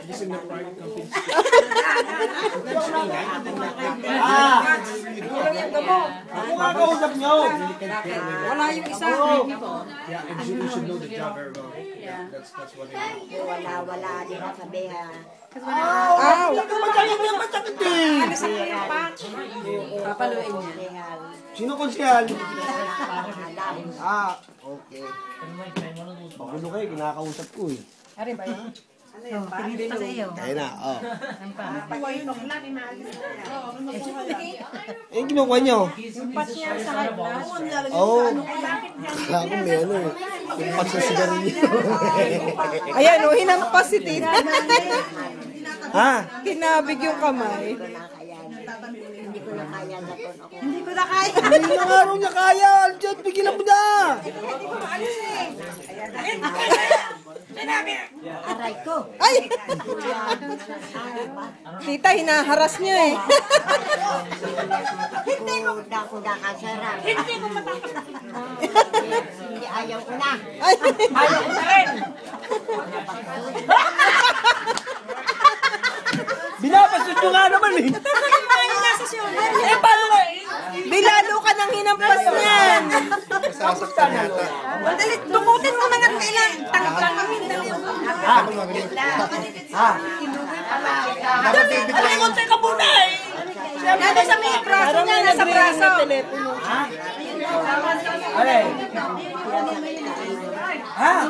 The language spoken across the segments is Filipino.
This is the private company. Kung kakausap nyo. Wala yung isa. Yeah, and you should know the job very well. Yeah. That's what they do. Wala, di ba sabihan. Ano sa iyo pa? Papaluin niya. Sino konsyal? Okay. Pagulo kayo, kinakausap ko eh. Ari ba yun? Ano yun? Pinili pa sa iyo. Ayun na, oh. Eh, yung kinukuha nyo? yung pat niya sa haglas. Oo. Kaya ko may ano eh. Yung pat sa sigarilyo. Ayan, o, hinampas si Tita. Ha? Kinabig yung kamay. Hindi ko na kaya na po ako. Hindi ko na kaya. Hindi na nga raw niya kaya. Aljot, bigilan mo na. Aray ko. Ay! Tita, hinaharas niyo eh. Dako na kasara. Hindi ayaw ko na. Ay! Ayaw ko na rin. Binabasot nyo nga naman eh. Eh, paano ka? Bilalo ka ng hinampas niyan. Sasaktan yata. Dali, tumutin mo mga kailan. Tanggal kami. Dali, konti ka muna eh. Nada sa may braso niya, nasa braso. Ha?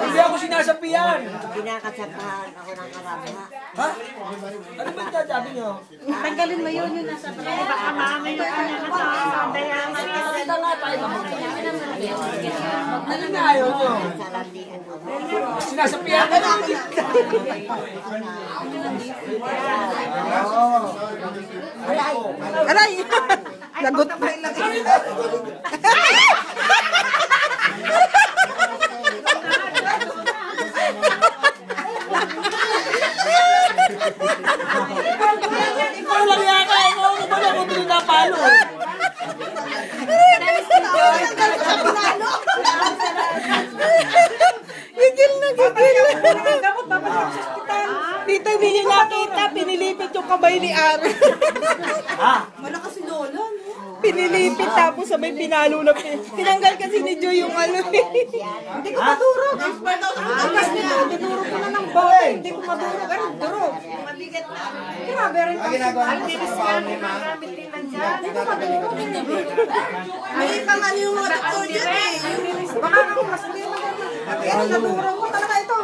Hindi ako sinasapian. Binakasapahan ako ng karaba. Ha? Ano ba yung sabi nyo? Tanggalin mo yun yung nasa braso. Baka mama yung Ano na ayaw nyo? Salandian ako. Sinasapian ka na. Aray! Lagot. Ikaw lang yata. Ikaw ba na kung pinapalo? Gigil na gigil. Tita, hindi niya nakita. Pinilipit yung kamay ni Ari. Malakas si Lola. Pinilipit tapos sabay pinalo na. Tinanggal kasi ni Joy yung ano. Hindi ko madurog. Dinurog ko na ng bote. Hindi ko madurog. Ano, durog. Mabigat na. Grabe rin. Ang bilis yan. Maramit din man dyan. Hindi ko madurog. May pang ano yung mga doktor dyan eh. Baka mas hindi mo. Nadurog ko talaga ito.